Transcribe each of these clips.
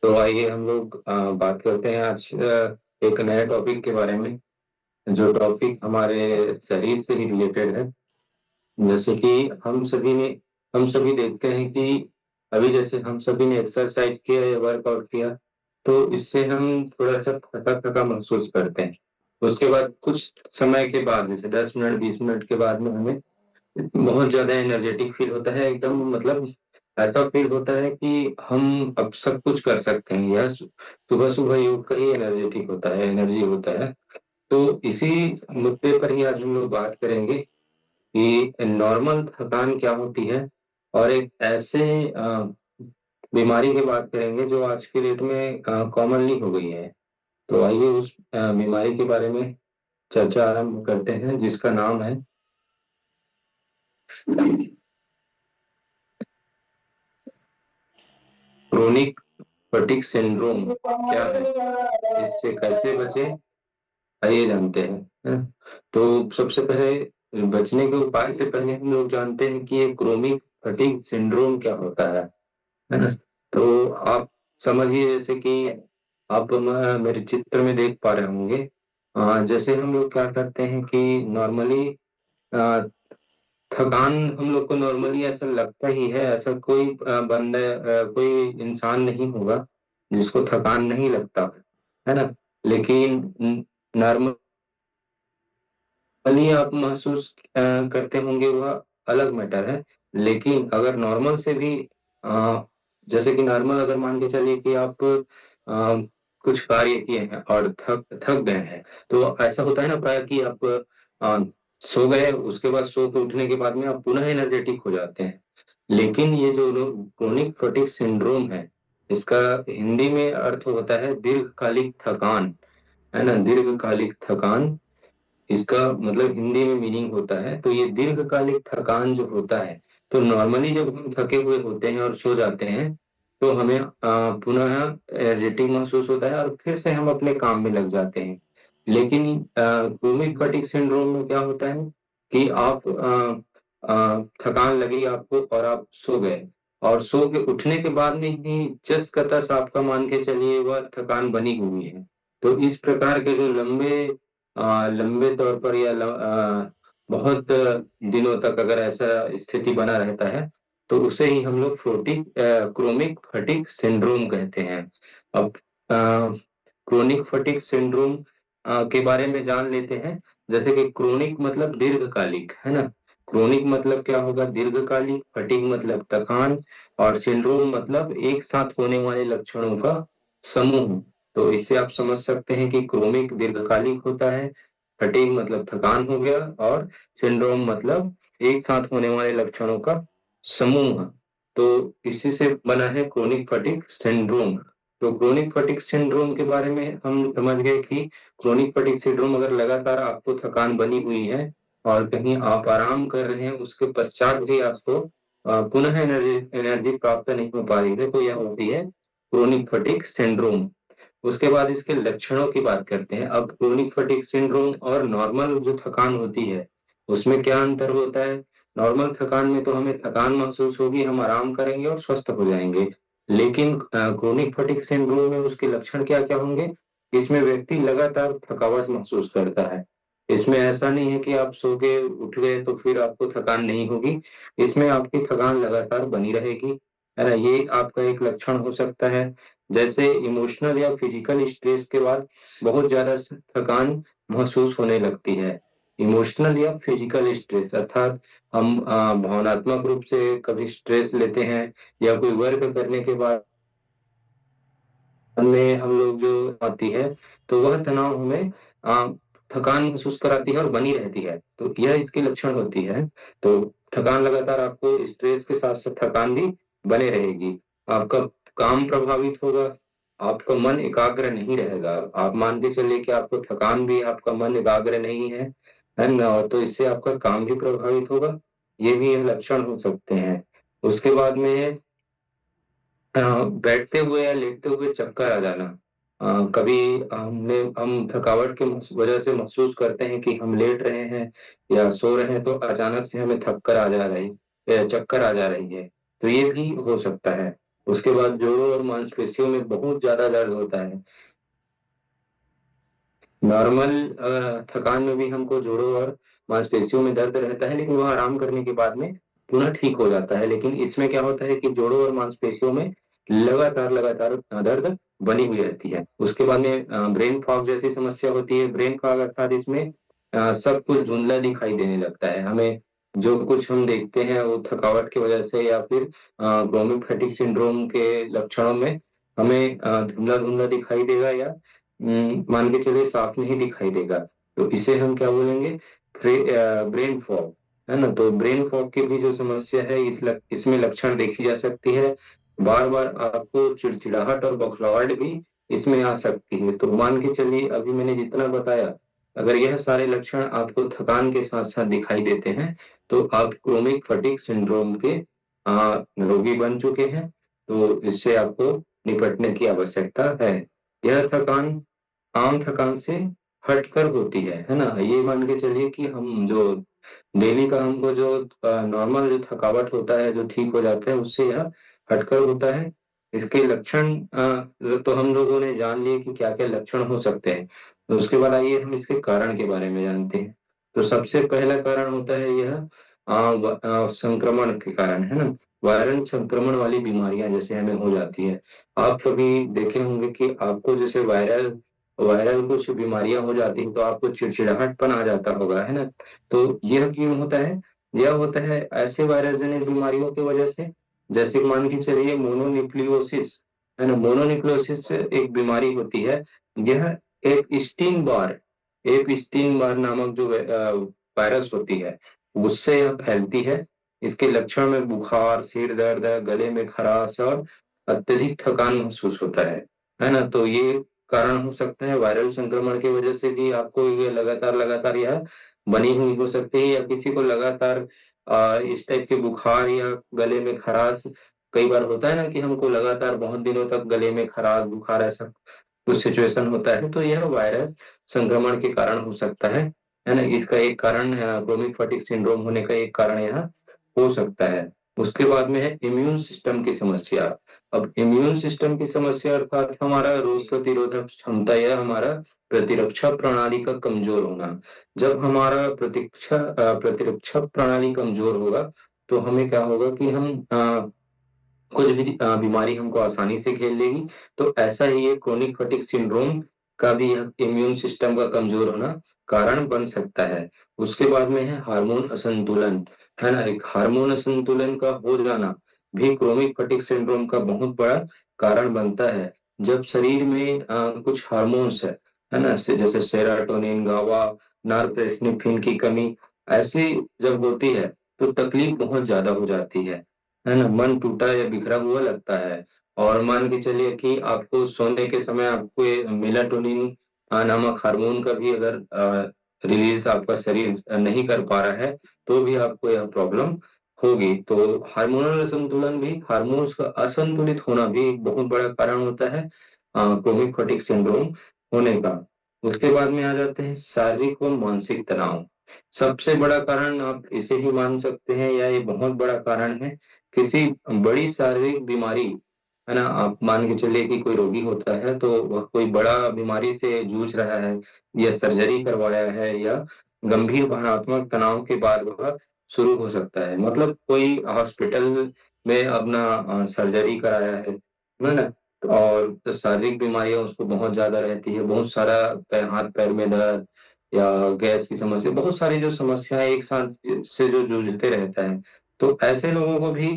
तो आइए हम लोग बात करते हैं आज एक नए टॉपिक के बारे में। जो टॉपिक हमारे शरीर से ही रिलेटेड है। जैसे कि हम सभी देखते हैं कि अभी जैसे हम सभी ने एक्सरसाइज किया या वर्कआउट किया, तो इससे हम थोड़ा सा थका थका महसूस करते हैं। उसके बाद कुछ समय के बाद, जैसे 10 मिनट 20 मिनट के बाद में हमें बहुत ज्यादा एनर्जेटिक फील होता है, एकदम मतलब ऐसा फील होता है कि हम अब सब कुछ कर सकते हैं। यह सुबह सुबह योग का ही एनर्जेटिक होता है, एनर्जी होता है। तो इसी मुद्दे पर ही आज हम लोग बात करेंगे कि नॉर्मल थकान क्या होती है, और एक ऐसे बीमारी की बात करेंगे जो आज के डेट में कॉमनली हो गई है। तो आइए उस बीमारी के बारे में चर्चा आरंभ करते हैं, जिसका नाम है क्रोनिक फटीग सिंड्रोम। क्या है, इससे कैसे बचे, आइए जानते हैं। है? तो सबसे पहले बचने के उपाय से पहले हम लोग जानते हैं कि ये क्रोनिक फटीग सिंड्रोम क्या होता है ना। तो आप समझिए, जैसे कि आप मेरे चित्र में देख पा रहे होंगे। जैसे हम लोग क्या करते हैं कि नॉर्मली थकान हम लोग को नॉर्मली ऐसा लगता ही है। ऐसा कोई बंदा कोई इंसान नहीं होगा जिसको थकान नहीं लगता, है ना। लेकिन नॉर्मली आप महसूस करते होंगे, वह अलग मैटर है। लेकिन अगर नॉर्मल से भी जैसे कि नॉर्मल अगर मान के चलिए कि आप कुछ कार्य किए हैं और थक थक गए हैं, तो ऐसा होता है ना प्राय कि आप अ, सो गए, उसके बाद सो के उठने के बाद में आप पुनः एनर्जेटिक हो जाते हैं। लेकिन ये जो क्रोनिक फटीग सिंड्रोम है, इसका हिंदी में अर्थ होता है दीर्घकालिक थकान, है ना। दीर्घकालिक थकान इसका मतलब हिंदी में मीनिंग होता है। तो ये दीर्घकालिक थकान जो होता है, तो नॉर्मली जब हम थके हुए होते हैं और सो जाते हैं, तो हमें पुनः एनर्जेटिक महसूस होता है और फिर से हम अपने काम में लग जाते हैं। लेकिन क्रोनिक फटीग सिंड्रोम में क्या होता है कि आप थकान लगी आपको और आप सो गए, और सो के उठने के बाद में ही जस का तस आपका मान के चलिए वह थकान बनी हुई है। तो इस प्रकार के जो लंबे तौर पर या बहुत दिनों तक अगर ऐसा स्थिति बना रहता है, तो उसे ही हम लोग क्रोनिक फटीग सिंड्रोम कहते हैं। अब क्रोनिक फटीग सिंड्रोम के बारे में जान लेते हैं। जैसे कि क्रोनिक मतलब दीर्घकालिक, है ना। क्रोनिक मतलब क्या होगा, दीर्घकालिक। फटीग मतलब थकान, और सिंड्रोम मतलब एक साथ होने वाले लक्षणों का समूह। तो इससे आप समझ सकते हैं कि क्रोनिक दीर्घकालिक होता है, फटीग मतलब थकान हो गया, और सिंड्रोम मतलब एक साथ होने वाले लक्षणों का समूह। तो इसी से बना है क्रोनिक फटीग सिंड्रोम। तो क्रोनिक फटीग सिंड्रोम के बारे में हम समझ गए कि क्रोनिक फटीग सिंड्रोम अगर लगातार आपको थकान बनी हुई है और कहीं आप आराम कर रहे हैं, उसके पश्चात भी आपको पुनः एनर्जी एनर्जी प्राप्त नहीं हो पा रही है, तो यह होती है क्रोनिक फटीग सिंड्रोम। उसके बाद इसके लक्षणों की बात करते हैं। अब क्रोनिक फटीग सिंड्रोम और नॉर्मल जो थकान होती है, उसमें क्या अंतर होता है। नॉर्मल थकान में तो हमें थकान महसूस होगी, हम आराम करेंगे और स्वस्थ हो जाएंगे। लेकिन क्रोनिक फटीग सिंड्रोम में उसके लक्षण क्या क्या होंगे। इसमें व्यक्ति लगातार थकावट महसूस करता है। इसमें ऐसा नहीं है कि आप सो के उठ गए तो फिर आपको थकान नहीं होगी। इसमें आपकी थकान लगातार बनी रहेगी, है ना। ये आपका एक लक्षण हो सकता है। जैसे इमोशनल या फिजिकल स्ट्रेस के बाद बहुत ज्यादा थकान महसूस होने लगती है। इमोशनल या फिजिकल स्ट्रेस अर्थात हम भावनात्मक रूप से कभी स्ट्रेस लेते हैं, या कोई वर्क करने के बाद में हम लोग जो आती है, तो वह तनाव हमें आ, थकान महसूस कराती है और बनी रहती है। तो यह इसकी लक्षण होती है। तो थकान लगातार आपको स्ट्रेस के साथ साथ थकान भी बने रहेगी। आपका काम प्रभावित होगा, आपका मन एकाग्र नहीं रहेगा। आप मान के चलिए कि आपको थकान भी, आपका मन एकाग्र नहीं है ना, तो इससे आपका काम भी प्रभावित होगा। ये भी लक्षण हो सकते हैं। उसके बाद में बैठते हुए या लेटते हुए चक्कर आ जाना। कभी हम थकावट के वजह से महसूस करते हैं कि हम लेट रहे हैं या सो रहे हैं, तो अचानक से हमें थक्कर आ जा रही या चक्कर आ जा रही है, तो ये भी हो सकता है। उसके बाद जोड़ों और मांसपेशियों में बहुत ज्यादा दर्द होता है। नॉर्मल थकान में भी हमको जोड़ों और मांसपेशियों में दर्द रहता है, लेकिन वह आराम करने के बाद में पुनः ठीक हो जाता है। लेकिन इसमें क्या होता है कि जोड़ों और मांसपेशियों में लगातार लगातार दर्द बनी हुई रहती है। उसके बाद में ब्रेन फॉग जैसी समस्या होती है। ब्रेन फॉग अर्थात इसमें सब कुछ धुंधला दिखाई देने लगता है हमें। जो कुछ हम देखते हैं वो थकावट की वजह से या फिर क्रोनिक फैटिग सिंड्रोम के लक्षणों में हमें धुंधला धुंधला दिखाई देगा, या मान के चलिए साफ नहीं दिखाई देगा। तो इसे हम क्या बोलेंगे? ब्रेन फॉग, है ना। तो ब्रेन फॉग की भी जो समस्या है इसमें लक्षण देखी जा सकती है। बार बार आपको चिड़चिड़ाहट और बौखलाहट भी इसमें आ सकती है। तो मान के चलिए अभी मैंने जितना बताया, अगर यह सारे लक्षण आपको थकान के साथ साथ दिखाई देते हैं तो आप क्रोनिक फटीग सिंड्रोम के रोगी बन चुके हैं। तो इससे आपको निपटने की आवश्यकता है। यह थकान आम थकान से हटकर होती है ना। ये मान के चलिए कि हम जो डेली का हमको जो नॉर्मल जो थकावट होता है जो ठीक हो जाता है, उससे यह हटकर होता है। इसके लक्षण तो हम लोगों ने जान लिए कि क्या क्या लक्षण हो सकते हैं। तो उसके बाद आइए हम इसके कारण के बारे में जानते हैं। तो सबसे पहला कारण होता है यह संक्रमण के कारण, है ना। वायरल संक्रमण वाली बीमारियां जैसे हमें हो जाती है। आप कभी देखे होंगे कि आपको जैसे वायरल वायरल कुछ बीमारियां हो जाती हैं तो आपको चिड़चिड़ाहटपन आ जाता होगा, है ना। तो यह क्यों होता है? यह होता है ऐसे वायरस जनित बीमारियों की वजह से, जैसे कि मान के चलिए मोनोन्यूक्लियोसिस, है ना। मोनोन्यूक्लियोसिस एक बीमारी होती है। यह एक स्टीन बार एप स्टीन बार नामक जो वायरस होती है, उससे यह फैलती है। इसके लक्षण में बुखार, सिर दर्द, गले में खराश और अत्यधिक थकान महसूस होता है ना। तो ये कारण हो सकता है। वायरल संक्रमण की वजह से भी आपको ये लगातार लगातार यह बनी हुई हो सकती है, या किसी को लगातार इस टाइप के बुखार या गले में खराश। कई बार होता है ना कि हमको लगातार बहुत दिनों तक गले में खराश बुखार ऐसा कुछ सिचुएशन होता है, तो यह वायरस संक्रमण के कारण हो सकता है ना। इसका एक कारण क्रोनिक फटीग सिंड्रोम होने का एक कारण यह हो सकता है। उसके बाद में है इम्यून सिस्टम की समस्या। अब इम्यून सिस्टम की समस्या अर्थात हमारा रोग प्रतिरोधक क्षमता या हमारा प्रतिरक्षा प्रणाली का कमजोर होना। जब हमारा प्रतिरक्षा प्रणाली कमजोर होगा तो हमें क्या होगा कि हम कुछ भी बीमारी हमको आसानी से घेर लेगी। तो ऐसा ही ये क्रोनिक फटीग सिंड्रोम का भी इम्यून सिस्टम का कमजोर होना कारण बन सकता है। उसके बाद में है हार्मोन असंतुलन, है ना। एक हार्मोन असंतुलन का हो जाना भी क्रोनिक फटीग सिंड्रोम का बहुत बड़ा कारण बनता है। जब शरीर में कुछ हार्मोन्स है ना, जैसे सेरोटोनिन, गाबा, नॉरपेनेफ्रिन की कमी ऐसी जब होती है तो तकलीफ बहुत ज्यादा हो जाती है ना। मन टूटा या बिखरा हुआ लगता है। और मान के चलिए कि आपको सोने के समय आपको ये मेलाटोनिन नामक हार्मोन का भी अगर रिलीज आपका शरीर नहीं कर पा रहा है तो भी आपको यह प्रॉब्लम होगी। तो हार्मोनल असंतुलन भी, हार्मोन्स का असंतुलित होना भी एक बहुत बड़ा कारण होता है क्रोनिक फटीग सिंड्रोम होने का। उसके बाद में आ जाते हैं शारीरिक और मानसिक तनाव। सबसे बड़ा कारण आप इसे ही मान सकते हैं, या ये बहुत बड़ा कारण है किसी बड़ी शारीरिक बीमारी, है ना। आप मान के चलिए कि कोई रोगी होता है तो वह कोई बड़ा बीमारी से जूझ रहा है, या सर्जरी करवाया है, या गंभीर भावनात्मक तनाव के बाद वह शुरू हो सकता है। मतलब कोई हॉस्पिटल में अपना सर्जरी कराया है ना। और शारीरिक बीमारियां उसको बहुत ज्यादा रहती है, बहुत सारा हाथ पैर में दर्द या गैस की समस्या, बहुत सारी जो समस्याएं एक साथ से जो जूझते रहता है। तो ऐसे लोगों को भी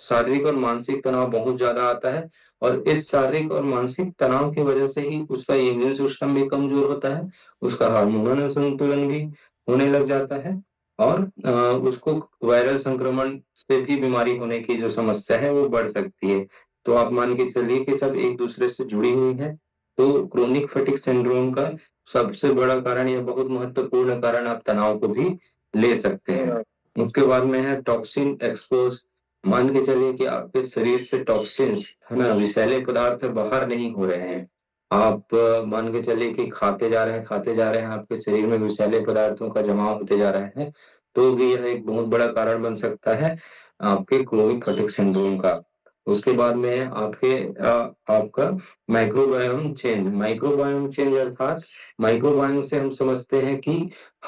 शारीरिक और मानसिक तनाव बहुत ज्यादा आता है। और इस शारीरिक और मानसिक तनाव की वजह से ही उसका इम्यून सिस्टम भी कमजोर होता है, उसका हार्मोनल असंतुलन भी होने लग जाता है, और उसको वायरल संक्रमण से भी बीमारी होने की जो समस्या है वो बढ़ सकती है। तो आप मान के चलिए कि सब एक दूसरे से जुड़ी हुई है। तो क्रोनिक फटीग सिंड्रोम का सबसे बड़ा कारण या बहुत महत्वपूर्ण कारण आप तनाव को भी ले सकते हैं। उसके बाद में है टॉक्सिन एक्सपोज। मान के चलिए कि आपके शरीर से टॉक्सिन्स, है ना, विषैले पदार्थ बाहर नहीं हो रहे हैं। आप मान के चलिए कि खाते जा रहे हैं, आपके शरीर में विषैले पदार्थों का जमाव होते जा रहा है, तो भी यह एक बहुत बड़ा कारण बन सकता है आपके क्रोनिक फटीग सिंड्रोम का। उसके बाद में है आपका माइक्रोबायोम चेंज अर्थात माइक्रोबायोम से हम समझते हैं कि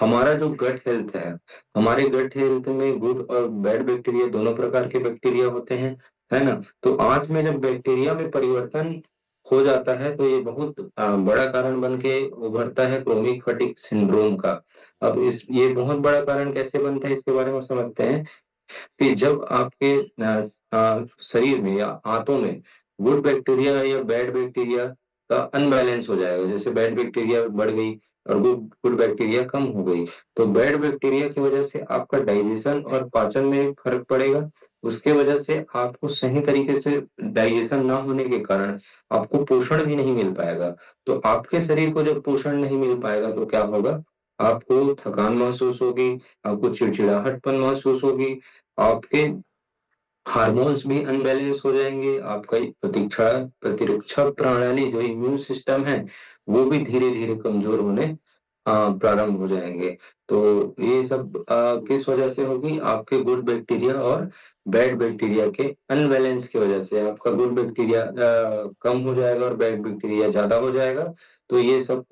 हमारा जो गट हेल्थ है, हमारे गट हेल्थ में गुड और बैड बैक्टीरिया दोनों प्रकार के बैक्टीरिया होते हैं, है ना। तो आंत में जब बैक्टीरिया में परिवर्तन हो जाता है तो ये बहुत बड़ा कारण बन के उभरता है क्रोनिक फटीग सिंड्रोम का। अब इस ये बहुत बड़ा कारण कैसे बनता है इसके बारे में समझते हैं कि जब आपके शरीर में या आंतों में गुड बैक्टीरिया या बैड बैक्टीरिया का अनबैलेंस हो जाएगा, जैसे बैड बैक्टीरिया बढ़ गई और गुड गुड बैक्टीरिया कम हो गई, तो बैड बैक्टीरिया की वजह से आपका डाइजेशन और पाचन में फर्क पड़ेगा। उसके वजह से आपको सही तरीके से डाइजेशन ना होने के कारण आपको पोषण भी नहीं मिल पाएगा। तो आपके शरीर को जब पोषण नहीं मिल पाएगा तो क्या होगा, आपको थकान महसूस होगी, आपको चिड़चिड़ाहटपन महसूस होगी, आपके हार्मोन्स भी अनबैलेंस हो जाएंगे, आपका प्रतीक्षा प्रतिरक्षा प्रणाली जो इम्यून सिस्टम है वो भी धीरे धीरे कमजोर होने प्रारंभ हो जाएंगे। तो ये सब किस वजह से होगी, आपके गुड बैक्टीरिया और बैड बैक्टीरिया के अनबैलेंस की वजह से आपका गुड बैक्टीरिया कम हो जाएगा और बैड बैक्टीरिया ज्यादा हो जाएगा। तो ये सब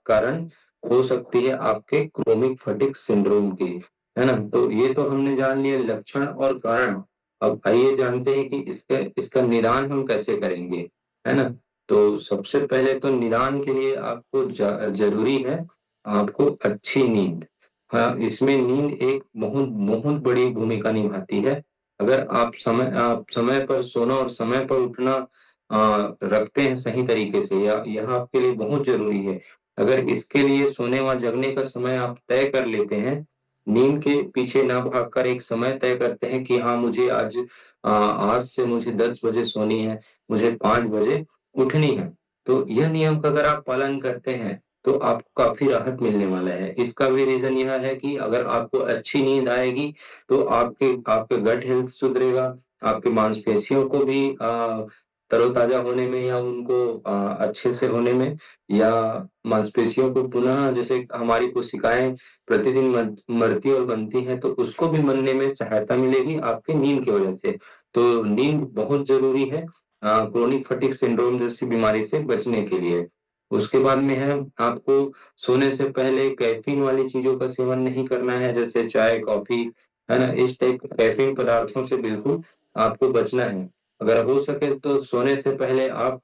कारण हो सकती है आपके क्रोनिक फटीग सिंड्रोम की, है ना। तो ये तो हमने जान लिया लक्षण और कारण। अब आइए जानते हैं कि इसका इसका निदान हम कैसे करेंगे, है ना। तो सबसे पहले तो निदान के लिए आपको जरूरी है आपको अच्छी नींद। हाँ, इसमें नींद एक बहुत बहुत बड़ी भूमिका निभाती है। अगर आप समय पर सोना और समय पर उठना रखते हैं सही तरीके से, या यह आपके लिए बहुत जरूरी है। अगर इसके लिए सोने व जगने का समय आप तय कर लेते हैं, नींद के पीछे ना भागकर एक समय तय करते हैं कि हाँ मुझे आज से मुझे 10 बजे सोनी है, मुझे 5 बजे उठनी है। तो यह नियम का अगर आप पालन करते हैं तो आपको काफी राहत मिलने वाला है। इसका भी रीजन यह है कि अगर आपको अच्छी नींद आएगी तो आपके आपके गट हेल्थ सुधरेगा, आपके मांसपेशियों को भी तरोताजा होने में या उनको अच्छे से होने में, या मांसपेशियों को पुनः जैसे हमारी कोशिकाएं प्रतिदिन मरती और बनती हैं तो उसको भी बनने में सहायता मिलेगी आपके नींद की वजह से। तो नींद बहुत जरूरी है क्रोनिक फटीग सिंड्रोम जैसी बीमारी से बचने के लिए। उसके बाद में है आपको सोने से पहले कैफीन वाली चीजों का सेवन नहीं करना है, जैसे चाय कॉफी, है ना। इस टाइप कैफीन पदार्थों से बिल्कुल आपको बचना है। अगर हो सके तो सोने से पहले आप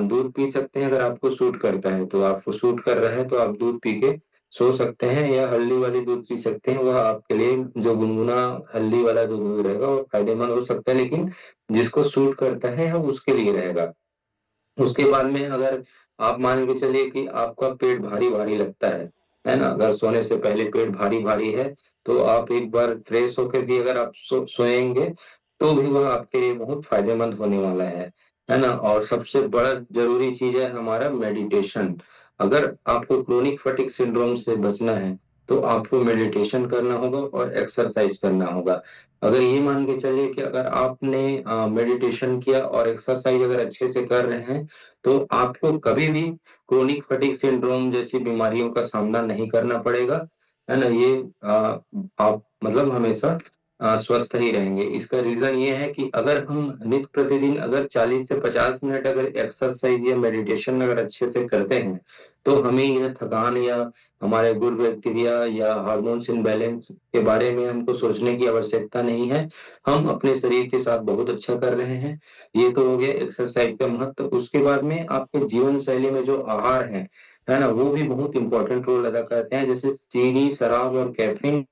दूध पी सकते हैं, अगर आपको सूट करता है तो, आपको सूट कर रहा है तो आप दूध पी के सो सकते हैं, या हल्दी वाली दूध पी सकते हैं। वह आपके लिए जो गुनगुना हल्दी वाला जो दूध रहेगा वो फायदेमंद हो सकता है, लेकिन जिसको सूट करता है वो उसके लिए रहेगा। उसके बाद में अगर आप मान के चलिए कि आपका पेट भारी भारी लगता है ना, अगर सोने से पहले पेट भारी भारी है तो आप एक बार फ्रेश होकर भी अगर आप सोएंगे तो भी वह आपके लिए बहुत फायदेमंद होने वाला है ना। और सबसे बड़ा जरूरी चीज है हमारा मेडिटेशन। अगर आपको क्रोनिक फटीग सिंड्रोम से बचना है तो आपको मेडिटेशन करना होगा और एक्सरसाइज करना होगा। अगर ये मान के चलिए कि अगर आपने मेडिटेशन किया और एक्सरसाइज अगर अच्छे से कर रहे हैं तो आपको कभी भी क्रोनिक फटीग सिंड्रोम जैसी बीमारियों का सामना नहीं करना पड़ेगा, है ना। ये आप मतलब हमेशा स्वस्थ ही रहेंगे। इसका रीजन ये है कि अगर हम नित्य प्रतिदिन अगर 40 से 50 मिनट अगर एक्सरसाइज या मेडिटेशन अगर अच्छे से करते हैं तो हमें यह थकान या हमारे गुड बैक्टीरिया या हार्मोन्स इनबैलेंस के बारे में हमको सोचने की आवश्यकता नहीं है। हम अपने शरीर के साथ बहुत अच्छा कर रहे हैं। ये तो हो गया एक्सरसाइज का महत्व। उसके बाद में आपके जीवन शैली में जो आहार है ना, वो भी बहुत इंपॉर्टेंट रोल अदा करते हैं। जैसे चीनी शराब और कैफीन